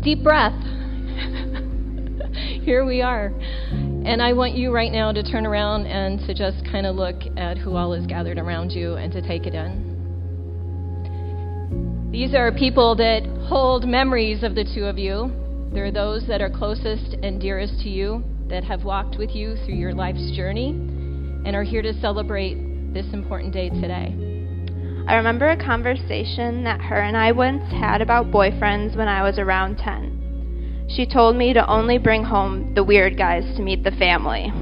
Deep breath. Here we are. And I want you right now to turn around and to just kind of look at who all is gathered around you and to take it in. These are people that hold memories of the two of you. They're those that are closest and dearest to you, that have walked with you through your life's journey and are here to celebrate this important day today. I remember a conversation that her and I once had about boyfriends when I was around 10. She told me to only bring home the weird guys to meet the family.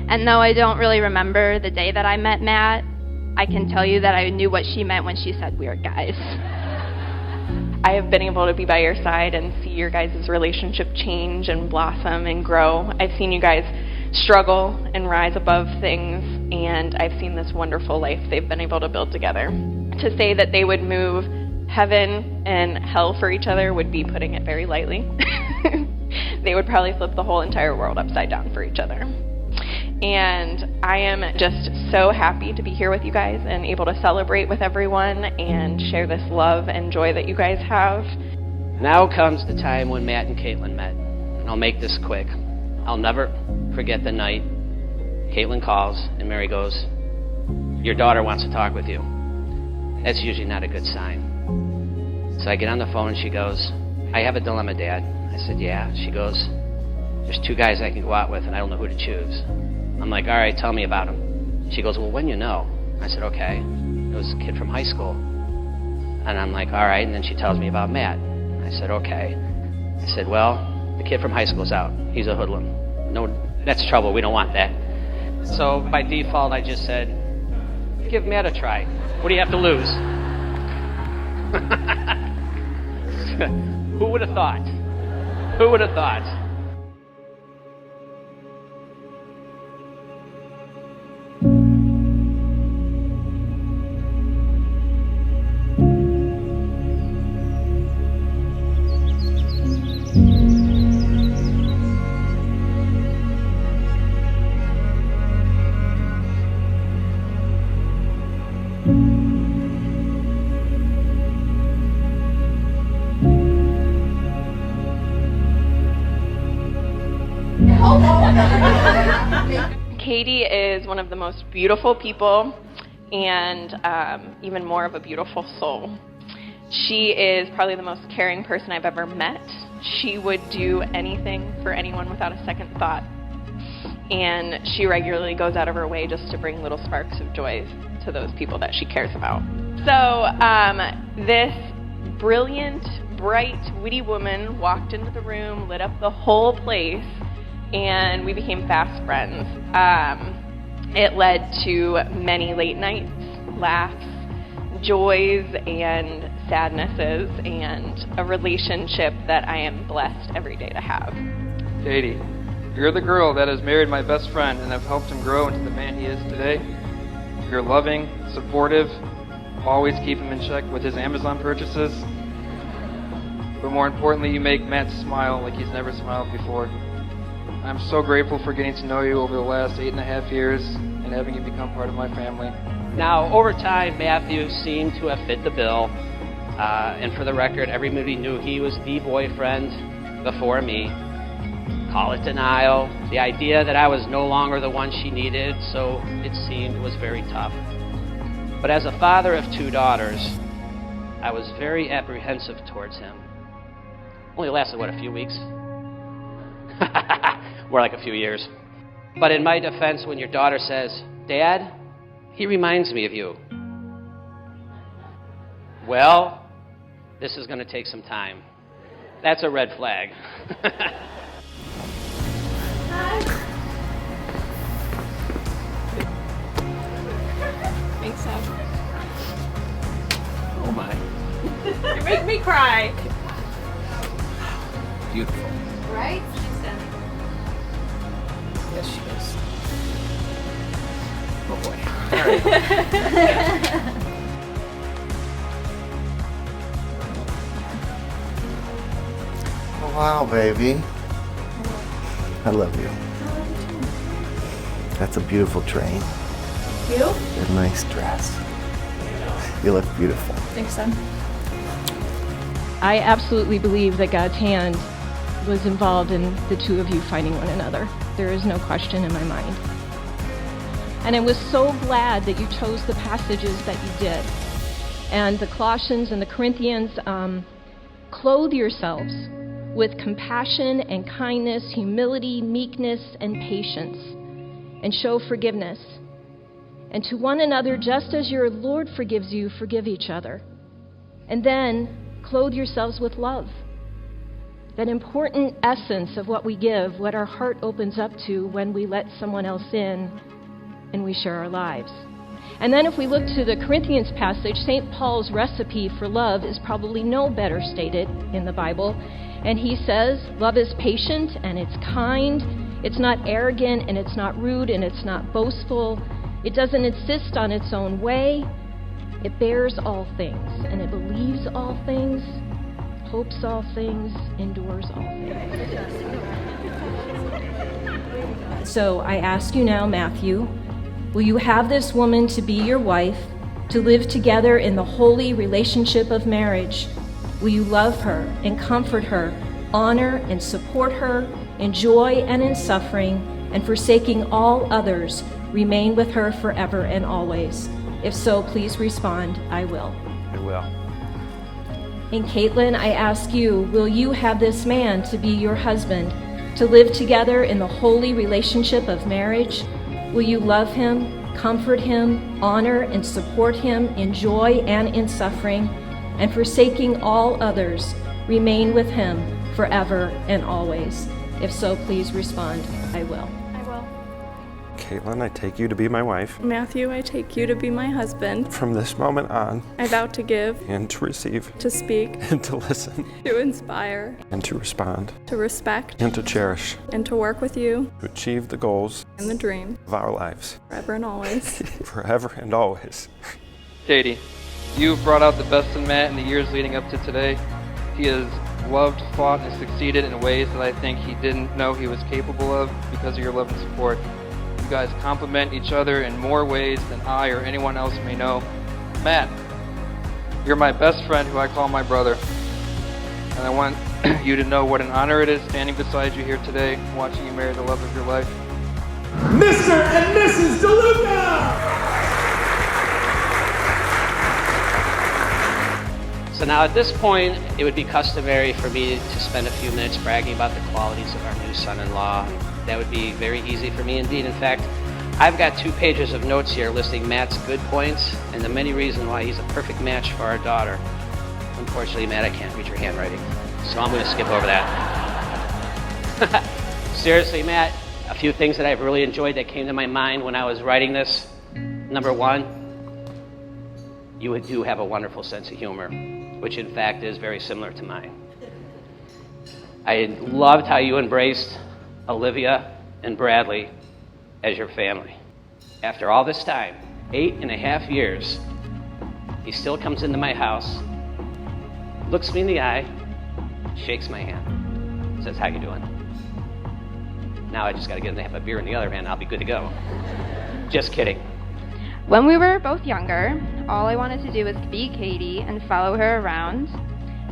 And though I don't really remember the day that I met Matt, I can tell you that I knew what she meant when she said weird guys. I have been able to be by your side and see your guys' relationship change and blossom and grow. I've seen you guys struggle and rise above things, and I've seen this wonderful life they've been able to build together. To say that they would move heaven and hell for each other would be putting it very lightly. They would probably flip the whole entire world upside down for each other. And I am just so happy to be here with you guys and able to celebrate with everyone and share this love and joy that you guys have. Now comes the time when Matt and Caitlin met. And I'll make this quick. I'll never forget the night Caitlin calls and Mary goes, "Your daughter wants to talk with you." That's usually not a good sign. So I get on the phone and she goes, "I have a dilemma, Dad." I said, "Yeah." She goes, "There's two guys I can go out with and I don't know who to choose." I'm like, "All right, tell me about them." She goes, "Well, when you know." I said, "Okay." It was a kid from high school. And I'm like, "All right." And then she tells me about Matt. I said, "Okay." I said, "Well, the kid from high school's out. He's a hoodlum. No, that's trouble. We don't want that." So by default, I just said, "Give Matt a try. What do you have to lose?" Who would have thought? Who would have thought? Katie is one of the most beautiful people and even more of a beautiful soul. She is probably the most caring person I've ever met. She would do anything for anyone without a second thought. And she regularly goes out of her way just to bring little sparks of joy to those people that she cares about. So this brilliant, bright, witty woman walked into the room, lit up the whole place, and we became fast friends. It led to many late nights, laughs, joys, and sadnesses, and a relationship that I am blessed every day to have. Katie, you're the girl that has married my best friend and have helped him grow into the man he is today. You're loving, supportive, always keep him in check with his Amazon purchases. But more importantly, you make Matt smile like he's never smiled before. I'm so grateful for getting to know you over the last 8.5 years and having you become part of my family. Now, over time, Matthew seemed to have fit the bill. And for the record, everybody knew he was the boyfriend before me. Call it denial, the idea that I was no longer the one she needed, so it seemed was very tough. But as a father of 2 daughters, I was very apprehensive towards him. Only lasted, a few weeks? More like a few years. But in my defense, when your daughter says, "Dad, he reminds me of you," well, this is going to take some time. That's a red flag. Hi. Thanks, Sam. Oh my. You make me cry. Beautiful. Right? Yes, she is. Oh boy. Oh, wow, baby. I love you. That's a beautiful train. You? A nice dress. You look beautiful. Thanks, Sam. I absolutely believe that God's hand was involved in the two of you finding one another. There is no question in my mind. And I was so glad that you chose the passages that you did. And the Colossians and the Corinthians, clothe yourselves with compassion and kindness, humility, meekness, and patience, and show forgiveness. And to one another, just as your Lord forgives you, forgive each other. And then clothe yourselves with love. That important essence of what we give, what our heart opens up to when we let someone else in and we share our lives. And then if we look to the Corinthians passage, St. Paul's recipe for love is probably no better stated in the Bible. And he says, love is patient and it's kind. It's not arrogant and it's not rude and it's not boastful. It doesn't insist on its own way. It bears all things and it believes all things, hopes all things, endures all things. So I ask you now, Matthew, will you have this woman to be your wife, to live together in the holy relationship of marriage? Will you love her and comfort her, honor and support her in joy and in suffering, and forsaking all others, remain with her forever and always? If so, please respond, I will. I will. And Caitlin, I ask you, will you have this man to be your husband, to live together in the holy relationship of marriage? Will you love him, comfort him, honor and support him in joy and in suffering, and forsaking all others, remain with him forever and always? If so, please respond, I will. I will. Caitlin, I take you to be my wife. Matthew, I take you to be my husband. From this moment on, I vow to give, and to receive, to speak, and to listen, to inspire, and to respond, to respect, and to cherish, and to work with you to achieve the goals and the dream of our lives, forever and always. forever and always. Katie, you've brought out the best in Matt in the years leading up to today. He has loved, fought, and succeeded in ways that I think he didn't know he was capable of because of your love and support. You guys complement each other in more ways than I or anyone else may know. Matt, you're my best friend who I call my brother. And I want you to know what an honor it is standing beside you here today, watching you marry the love of your life. Mr. and Mrs. DeLuca! So now at this point, it would be customary for me to spend a few minutes bragging about the qualities of our new son-in-law. That would be very easy for me indeed. In fact, I've got 2 pages of notes here listing Matt's good points and the many reasons why he's a perfect match for our daughter. Unfortunately, Matt, I can't read your handwriting, so I'm going to skip over that. Seriously, Matt, a few things that I've really enjoyed that came to my mind when I was writing this. Number 1, you do have a wonderful sense of humor, which in fact is very similar to mine. I loved how you embraced Olivia and Bradley as your family. After all this time, 8.5 years, he still comes into my house, looks me in the eye, shakes my hand, says, "How you doing?" Now I just got to get him to have a beer in the other hand, I'll be good to go. Just kidding. When we were both younger, all I wanted to do was be Katie and follow her around.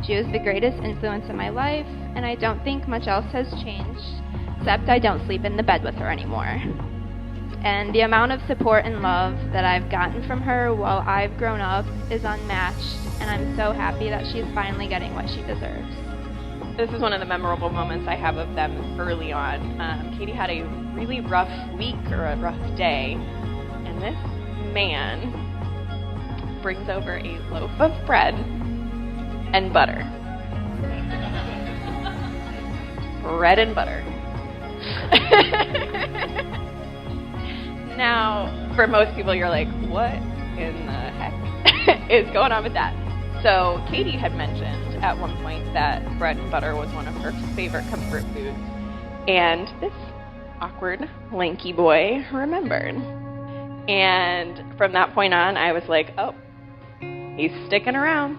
She was the greatest influence in my life, and I don't think much else has changed, except I don't sleep in the bed with her anymore. And the amount of support and love that I've gotten from her while I've grown up is unmatched, and I'm so happy that she's finally getting what she deserves. This is one of the memorable moments I have of them early on. Katie had a really rough week or a rough day, and this man brings over a loaf of bread and butter. Bread and butter. Now, for most people, you're like, what in the heck is going on with that? So Katie had mentioned at one point that bread and butter was one of her favorite comfort foods. And this awkward, lanky boy remembered. And from that point on, I was like, oh, he's sticking around.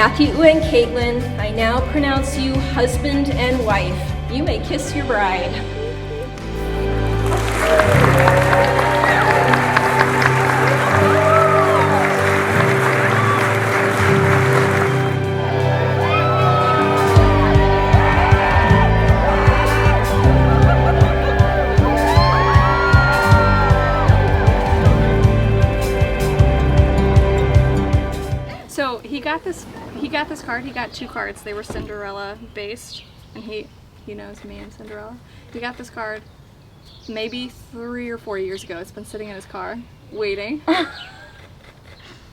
Matthew and Caitlin, I now pronounce you husband and wife. You may kiss your bride. So he got this card. He got 2 cards. They were Cinderella based, and he knows me and Cinderella. He got this card maybe 3 or 4 years ago. It's been sitting in his car waiting.